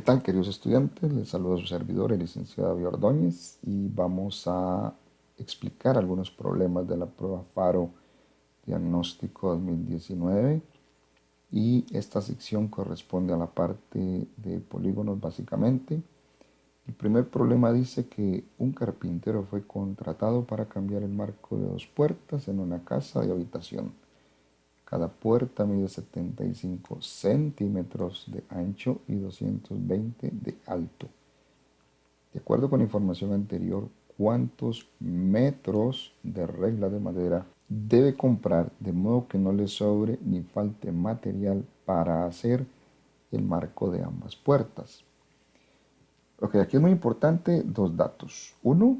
tal, queridos estudiantes? Les saluda su servidor, el licenciado David Ordóñez, y vamos a explicar algunos problemas de la prueba FARO Diagnóstico 2019. Y esta sección corresponde a la parte de polígonos básicamente. El primer problema dice que un carpintero fue contratado para cambiar el marco de dos puertas en una casa de habitación. Cada puerta mide 75 centímetros de ancho y 220 de alto. De acuerdo con la información anterior, ¿cuántos metros de regla de madera debe comprar de modo que no le sobre ni falte material para hacer el marco de ambas puertas? Ok, aquí es muy importante dos datos. Uno,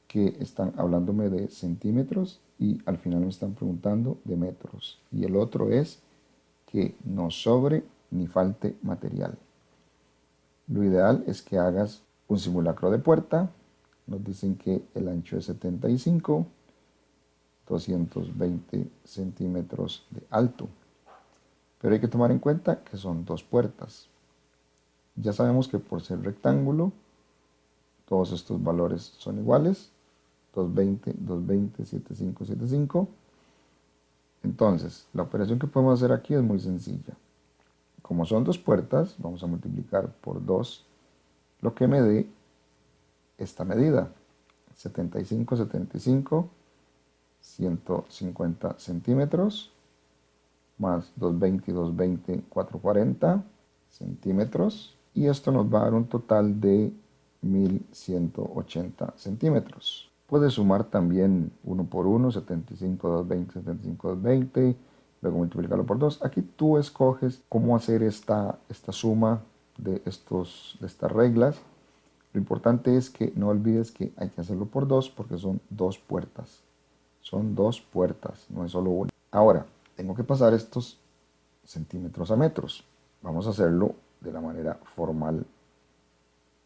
que están hablándome de centímetros y al final me están preguntando de metros. Y el otro es que no sobre ni falte material. Lo ideal es que hagas un simulacro de puerta. Nos dicen que el ancho es 75, 220 centímetros de alto. Pero hay que tomar en cuenta que son dos puertas. Ya sabemos que por ser rectángulo, todos estos valores son iguales. 220, 220, 75, 75. Entonces, la operación que podemos hacer aquí es muy sencilla. Como son dos puertas, vamos a multiplicar por 2 lo que me dé esta medida. 75, 75, 150 centímetros, más 220, 220, 440 centímetros. Y esto nos va a dar un total de 1180 centímetros. Puedes sumar también uno por uno, 75, 220, 75, 220, luego multiplicarlo por 2. Aquí tú escoges cómo hacer esta suma de estas reglas. Lo importante es que no olvides que hay que hacerlo por 2 porque son dos puertas. Son dos puertas, no es solo una. Ahora, tengo que pasar estos centímetros a metros. Vamos a hacerlo de la manera formal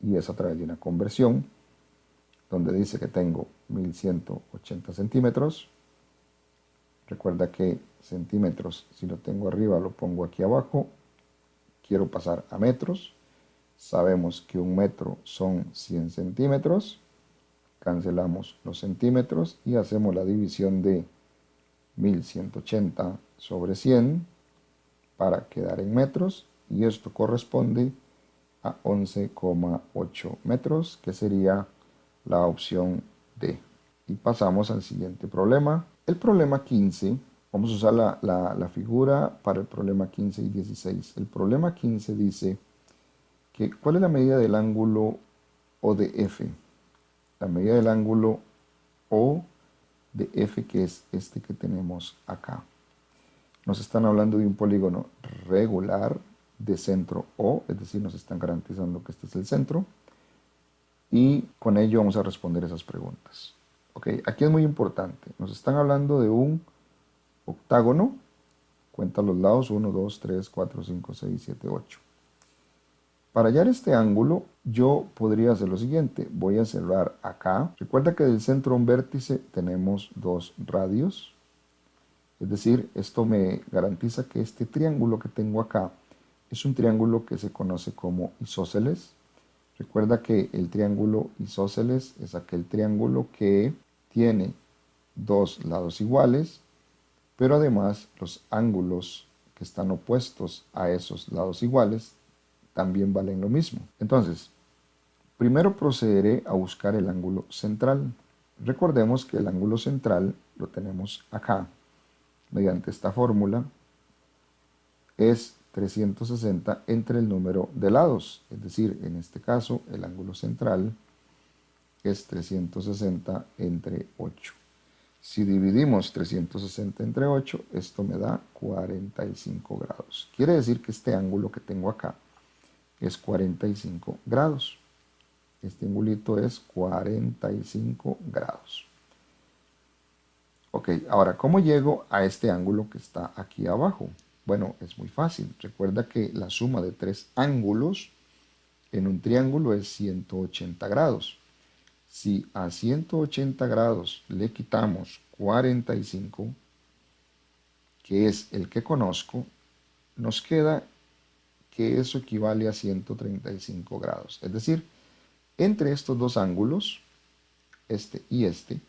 y es a través de una conversión donde dice que tengo 1180 centímetros. Recuerda que centímetros, si lo tengo arriba, lo pongo aquí abajo. Quiero pasar a metros. Sabemos que un metro son 100 centímetros. Cancelamos los centímetros y hacemos la división de 1180 sobre 100 para quedar en metros. Y esto corresponde a 11,8 metros, que sería la opción D. Y pasamos al siguiente problema. El problema 15, vamos a usar la figura para el problema 15 y 16. El problema 15 dice que ¿cuál es la medida del ángulo ODF? La medida del ángulo ODF, que es este que tenemos acá. Nos están hablando de un polígono regular de centro O, es decir, nos están garantizando que este es el centro. Y con ello vamos a responder esas preguntas. Ok, aquí es muy importante. Nos están hablando de un octágono. Cuenta los lados: 1, 2, 3, 4, 5, 6, 7, 8. Para hallar este ángulo, yo podría hacer lo siguiente. Voy a cerrar acá. Recuerda que del centro a un vértice tenemos dos radios. Es decir, esto me garantiza que este triángulo que tengo acá es un triángulo que se conoce como isósceles. Recuerda que el triángulo isósceles es aquel triángulo que tiene dos lados iguales, pero además los ángulos que están opuestos a esos lados iguales también valen lo mismo. Entonces, primero procederé a buscar el ángulo central. Recordemos que el ángulo central lo tenemos acá. Mediante esta fórmula es 360 entre el número de lados, es decir, en este caso el ángulo central es 360 entre 8. Si dividimos 360 entre 8, esto me da 45 grados. Quiere decir que este ángulo que tengo acá es 45 grados. Este angulito es 45 grados. Ok, ahora, ¿cómo llego a este ángulo que está aquí abajo? Bueno, es muy fácil. Recuerda que la suma de tres ángulos en un triángulo es 180 grados. Si a 180 grados le quitamos 45, que es el que conozco, nos queda que eso equivale a 135 grados. Es decir, entre estos dos ángulos, este y este,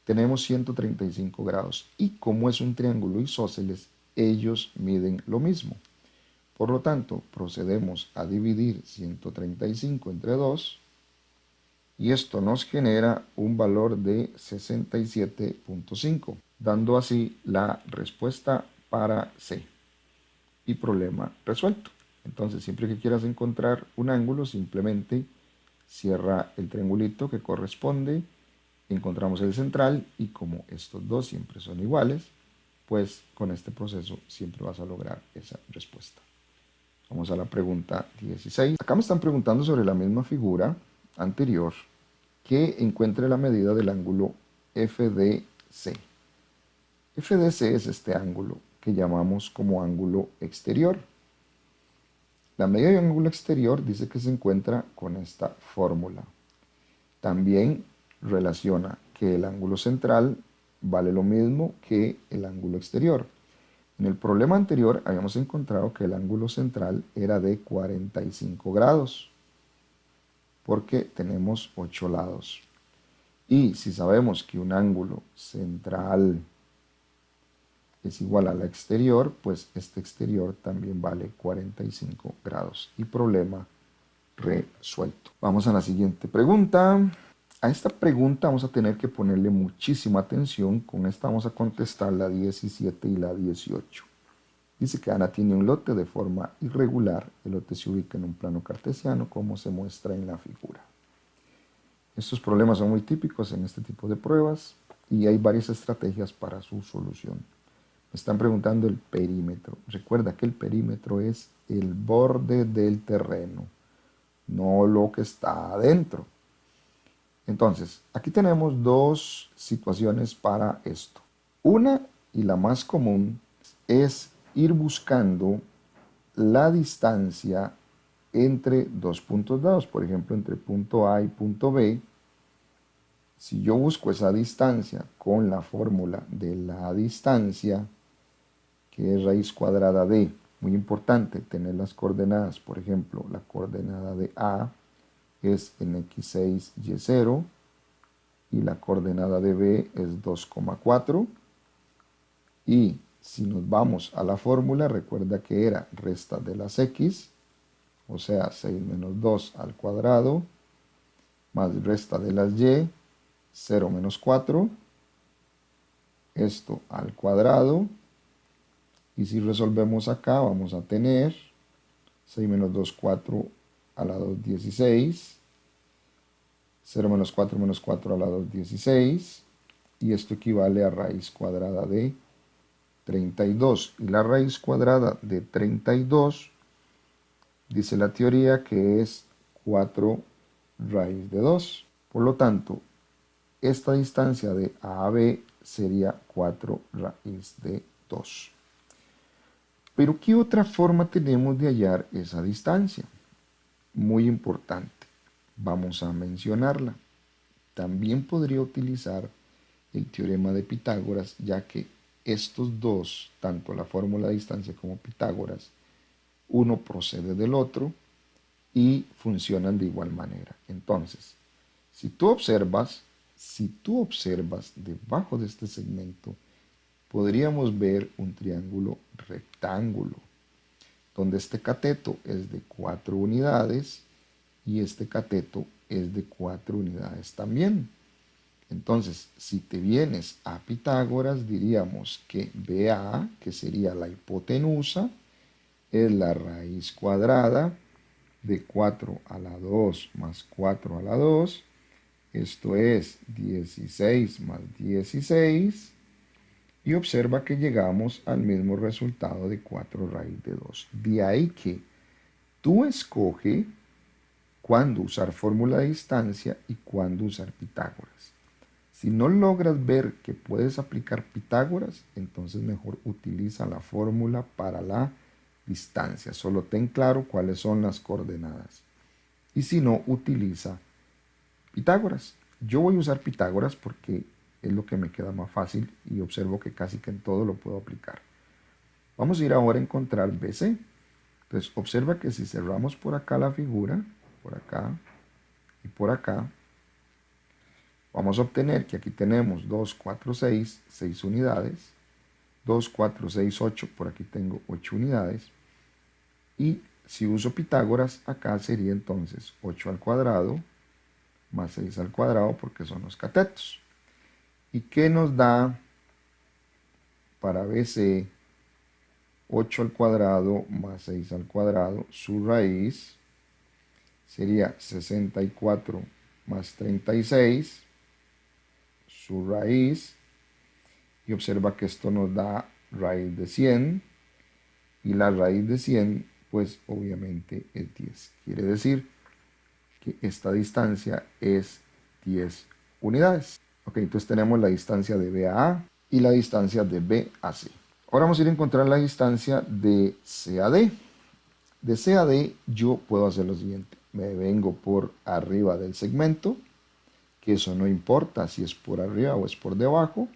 tenemos 135 grados. Y como es un triángulo isósceles, ellos miden lo mismo. Por lo tanto, procedemos a dividir 135 entre 2 y esto nos genera un valor de 67.5, dando así la respuesta para C. Y problema resuelto. Entonces, siempre que quieras encontrar un ángulo, simplemente cierra el triangulito que corresponde, encontramos el central y como estos dos siempre son iguales, pues con este proceso siempre vas a lograr esa respuesta. Vamos a la pregunta 16. Acá me están preguntando sobre la misma figura anterior que encuentre la medida del ángulo FDC. FDC es este ángulo que llamamos como ángulo exterior. La medida de ángulo exterior dice que se encuentra con esta fórmula. También relaciona que el ángulo central vale lo mismo que el ángulo exterior. En el problema anterior habíamos encontrado que el ángulo central era de 45 grados, porque tenemos 8 lados. Y si sabemos que un ángulo central es igual al exterior, pues este exterior también vale 45 grados. Y problema resuelto. Vamos a la siguiente pregunta. A esta pregunta vamos a tener que ponerle muchísima atención. Con esta vamos a contestar la 17 y la 18. Dice que Ana tiene un lote de forma irregular. El lote se ubica en un plano cartesiano, como se muestra en la figura. Estos problemas son muy típicos en este tipo de pruebas y hay varias estrategias para su solución. Me están preguntando el perímetro. Recuerda que el perímetro es el borde del terreno, no lo que está adentro. Entonces, aquí tenemos dos situaciones para esto. Una, y la más común, es ir buscando la distancia entre dos puntos dados, por ejemplo, entre punto A y punto B. Si yo busco esa distancia con la fórmula de la distancia, que es raíz cuadrada de, muy importante tener las coordenadas, por ejemplo, la coordenada de A es en x6, y0, y la coordenada de B es 2,4. Y si nos vamos a la fórmula, recuerda que era resta de las x, o sea, 6 menos 2 al cuadrado, más resta de las y, 0 menos 4, esto al cuadrado, y si resolvemos acá vamos a tener 6 menos 2, 4 a la 2, 16, 0 menos 4 a la 2, 16, y esto equivale a raíz cuadrada de 32. Y la raíz cuadrada de 32, dice la teoría que es 4 raíz de 2. Por lo tanto, esta distancia de A a B sería 4 raíz de 2. Pero ¿qué otra forma tenemos de hallar esa distancia? Muy importante. Vamos a mencionarla. También podría utilizar el teorema de Pitágoras, ya que estos dos, tanto la fórmula de distancia como Pitágoras, uno procede del otro y funcionan de igual manera. Entonces, si tú observas debajo de este segmento, podríamos ver un triángulo rectángulo, donde este cateto es de 4 unidades y este cateto es de 4 unidades también. Entonces, si te vienes a Pitágoras, diríamos que BA, que sería la hipotenusa, es la raíz cuadrada de 4 a la 2 más 4 a la 2. Esto es 16 más 16. Y observa que llegamos al mismo resultado de 4 raíz de 2. De ahí que tú escoge cuándo usar fórmula de distancia y cuándo usar Pitágoras. Si no logras ver que puedes aplicar Pitágoras, entonces mejor utiliza la fórmula para la distancia. Solo ten claro cuáles son las coordenadas. Y si no, utiliza Pitágoras. Yo voy a usar Pitágoras porque es lo que me queda más fácil y observo que casi que en todo lo puedo aplicar. Vamos a ir ahora a encontrar BC. Entonces, observa que si cerramos por acá la figura, por acá y por acá, vamos a obtener que aquí tenemos 2, 4, 6, 6 unidades. 2, 4, 6, 8, por aquí tengo 8 unidades. Y si uso Pitágoras, acá sería entonces 8 al cuadrado más 6 al cuadrado, porque son los catetos. ¿Y qué nos da para BC 8 al cuadrado más 6 al cuadrado? Su raíz sería 64 más 36, su raíz, y observa que esto nos da raíz de 100, y la raíz de 100 pues obviamente es 10. Quiere decir que esta distancia es 10 unidades. Ok, entonces tenemos la distancia de B a A y la distancia de B a C. Ahora vamos a ir a encontrar la distancia de C a D. De C a D yo puedo hacer lo siguiente. Me vengo por arriba del segmento, que eso no importa si es por arriba o es por debajo.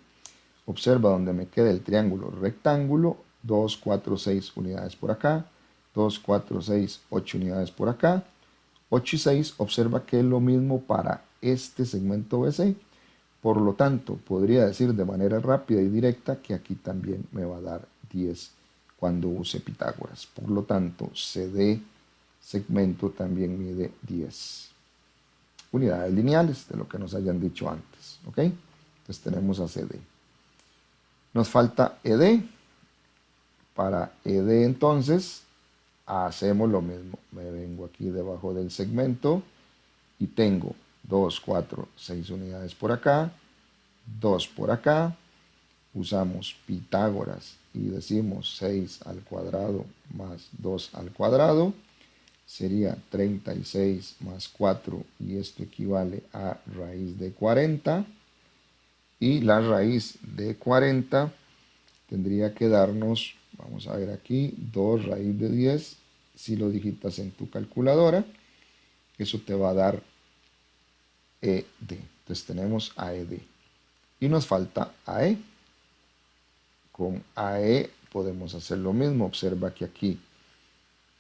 Observa donde me queda el triángulo rectángulo, 2, 4, 6 unidades por acá, 2, 4, 6, 8 unidades por acá, 8 y 6, observa que es lo mismo para este segmento BC, por lo tanto, podría decir de manera rápida y directa que aquí también me va a dar 10 cuando use Pitágoras. Por lo tanto, CD segmento también mide 10 unidades lineales de lo que nos hayan dicho antes. ¿Ok? Entonces tenemos a CD. Nos falta ED. Para ED entonces hacemos lo mismo. Me vengo aquí debajo del segmento y tengo 2, 4, 6 unidades por acá, 2 por acá. Usamos Pitágoras y decimos 6 al cuadrado más 2 al cuadrado. Sería 36 más 4 y esto equivale a raíz de 40. Y la raíz de 40 tendría que darnos, vamos a ver aquí, 2 raíz de 10. Si lo digitas en tu calculadora, eso te va a dar ED. Entonces tenemos AED. Y nos falta AE. Con AE podemos hacer lo mismo. Observa que aquí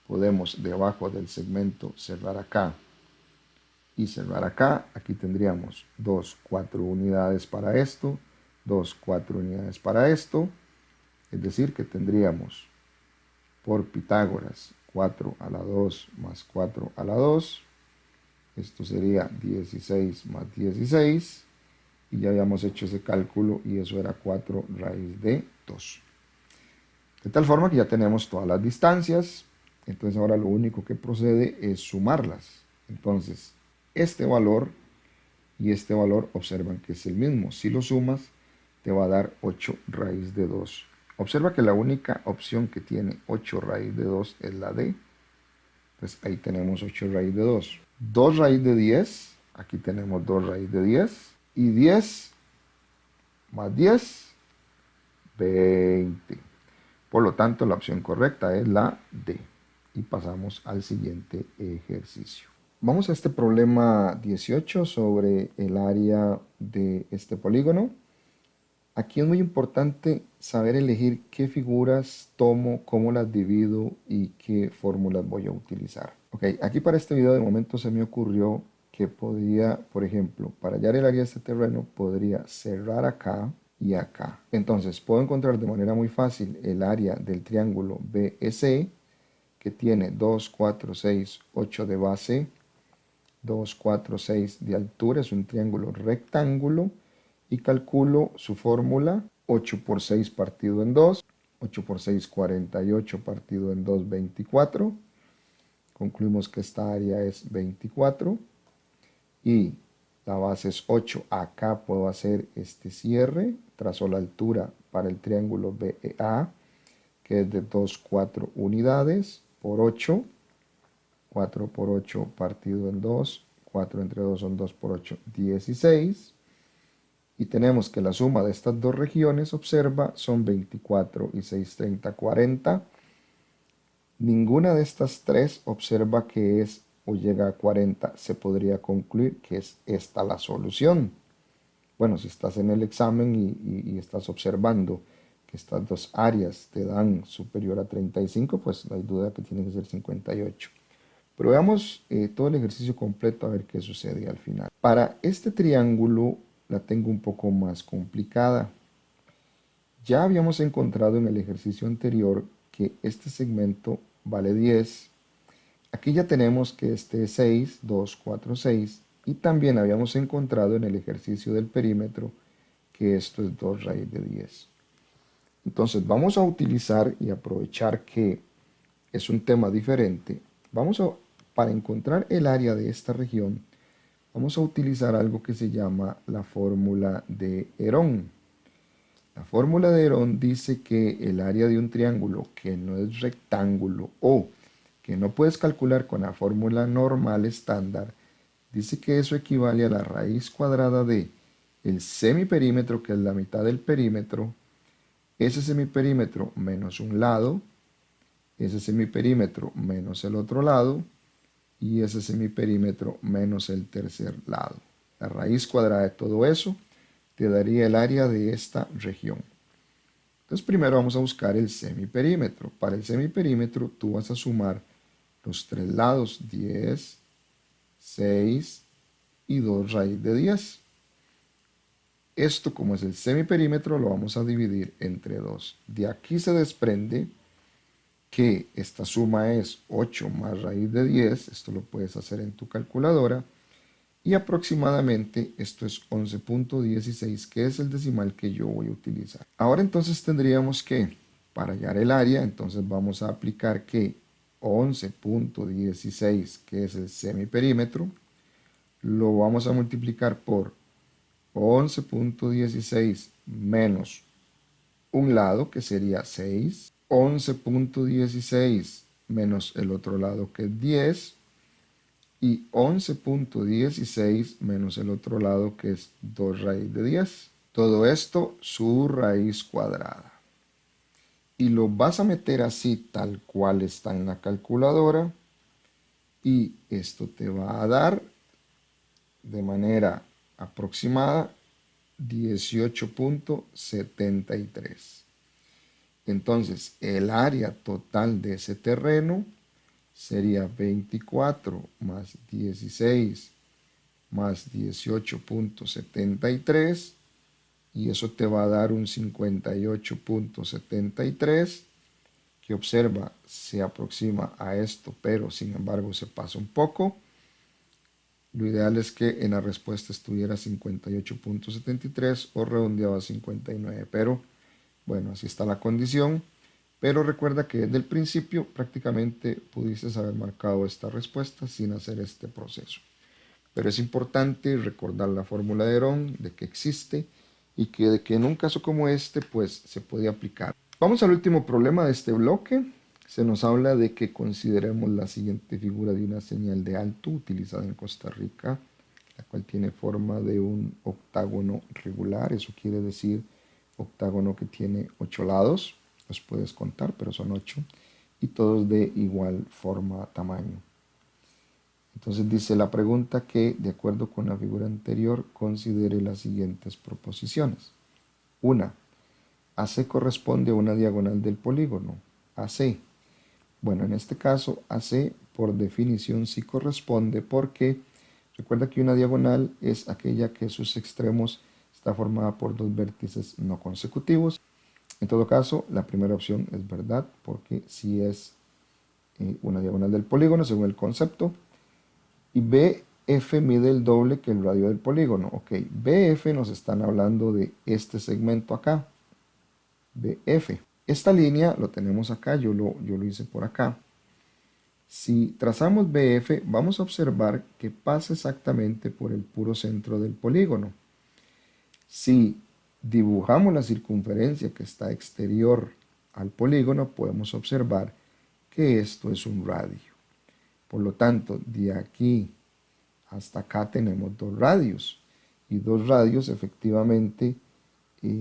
podemos debajo del segmento cerrar acá y cerrar acá. Aquí tendríamos 2, 4 unidades para esto, 2, 4 unidades para esto. Es decir, que tendríamos por Pitágoras 4 a la 2 más 4 a la 2. Esto sería 16 más 16. Y ya habíamos hecho ese cálculo y eso era 4 raíz de 2. De tal forma que ya tenemos todas las distancias. Entonces ahora lo único que procede es sumarlas. Entonces este valor y este valor observan que es el mismo. Si lo sumas te va a dar 8 raíz de 2. Observa que la única opción que tiene 8 raíz de 2 es la D. Entonces ahí tenemos 8 raíz de 2. 2 raíz de 10. Aquí tenemos 2 raíz de 10. Y 10 más 10, 20. Por lo tanto, la opción correcta es la D. Y pasamos al siguiente ejercicio. Vamos a este problema 18 sobre el área de este polígono. Aquí es muy importante saber elegir qué figuras tomo, cómo las divido y qué fórmulas voy a utilizar. Ok, aquí para este video de momento se me ocurrió que podría, por ejemplo, para hallar el área de este terreno, podría cerrar acá y acá. Entonces, puedo encontrar de manera muy fácil el área del triángulo BEC, que tiene 2, 4, 6, 8 de base, 2, 4, 6 de altura, es un triángulo rectángulo, y calculo su fórmula: 8 por 6 partido en 2, 8 por 6, 48 partido en 2, 24. Concluimos que esta área es 24 y la base es 8. Acá puedo hacer este cierre, trazo la altura para el triángulo BEA, que es de 2, 4 unidades por 8. 4 por 8 partido en 2, 4 entre 2 son 2 por 8, 16. Y tenemos que la suma de estas dos regiones, observa, son 24 y 6, 30, 40. Ninguna de estas tres observa que es o llega a 40. Se podría concluir que es esta la solución. Bueno, si estás en el examen y estás observando que estas dos áreas te dan superior a 35, pues no hay duda que tiene que ser 58. Pero veamos todo el ejercicio completo a ver qué sucede al final. Para este triángulo la tengo un poco más complicada. Ya habíamos encontrado en el ejercicio anterior que este segmento vale 10. Aquí ya tenemos que este es 6, 2, 4, 6. Y también habíamos encontrado en el ejercicio del perímetro que esto es 2 raíz de 10. Entonces vamos a utilizar y aprovechar que es un tema diferente. Para encontrar el área de esta región, vamos a utilizar algo que se llama la fórmula de Herón. La fórmula de Herón dice que el área de un triángulo que no es rectángulo o que no puedes calcular con la fórmula normal estándar, dice que eso equivale a la raíz cuadrada de el semiperímetro, que es la mitad del perímetro, ese semiperímetro menos un lado, ese semiperímetro menos el otro lado, y ese semiperímetro menos el tercer lado. La raíz cuadrada de todo eso te daría el área de esta región. Entonces primero vamos a buscar el semiperímetro. Para el semiperímetro tú vas a sumar los tres lados, 10, 6 y 2 raíz de 10. Esto, como es el semiperímetro, lo vamos a dividir entre 2. De aquí se desprende que esta suma es 8 más raíz de 10, esto lo puedes hacer en tu calculadora, y aproximadamente esto es 11.16, que es el decimal que yo voy a utilizar. Ahora entonces tendríamos que, para hallar el área, entonces vamos a aplicar que 11.16, que es el semiperímetro, lo vamos a multiplicar por 11.16 menos un lado, que sería 6, 11.16 menos el otro lado, que es 10, y 11.16 menos el otro lado, que es 2 raíz de 10. Todo esto su raíz cuadrada. Y lo vas a meter así tal cual está en la calculadora, y esto te va a dar de manera aproximada 18.73. Entonces el área total de ese terreno sería 24 más 16 más 18.73, y eso te va a dar un 58.73, que observa se aproxima a esto, pero sin embargo se pasa un poco. Lo ideal es que en la respuesta estuviera 58.73 o redondeado a 59, pero bueno, así está la condición. Pero recuerda que desde el principio prácticamente pudiste haber marcado esta respuesta sin hacer este proceso. Pero es importante recordar la fórmula de Herón, de que existe y de que en un caso como este pues se puede aplicar. Vamos al último problema de este bloque. Se nos habla de que consideremos la siguiente figura de una señal de alto utilizada en Costa Rica, la cual tiene forma de un octágono regular. Eso quiere decir octágono que tiene 8 lados. Los puedes contar, pero son 8, y todos de igual forma, tamaño. Entonces dice la pregunta que, de acuerdo con la figura anterior, considere las siguientes proposiciones. 1. AC corresponde a una diagonal del polígono. AC. Bueno, en este caso, AC por definición sí corresponde, porque recuerda que una diagonal es aquella que sus extremos está formada por dos vértices no consecutivos. En todo caso, la primera opción es verdad, porque sí es una diagonal del polígono según el concepto. Y BF mide el doble que el radio del polígono. Ok, BF nos están hablando de este segmento acá. BF. Esta línea lo tenemos acá, yo lo hice por acá. Si trazamos BF, vamos a observar que pasa exactamente por el puro centro del polígono. Si dibujamos la circunferencia que está exterior al polígono, podemos observar que esto es un radio. Por lo tanto, de aquí hasta acá tenemos dos radios. Y dos radios efectivamente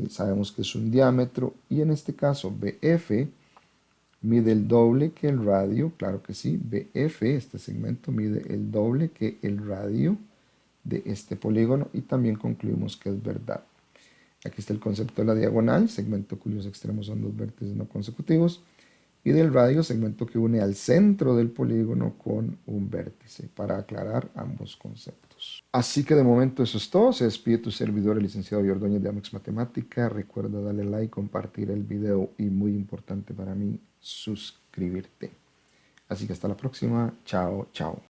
sabemos que es un diámetro. Y en este caso BF mide el doble que el radio. Claro que sí, BF, este segmento, mide el doble que el radio de este polígono. Y también concluimos que es verdad. Aquí está el concepto de la diagonal, segmento cuyos extremos son dos vértices no consecutivos. Y del radio, segmento que une al centro del polígono con un vértice, para aclarar ambos conceptos. Así que de momento eso es todo. Se despide tu servidor, el licenciado Ordóñez de Amex Matemática. Recuerda darle like, compartir el video y, muy importante para mí, suscribirte. Así que hasta la próxima. Chao, chao.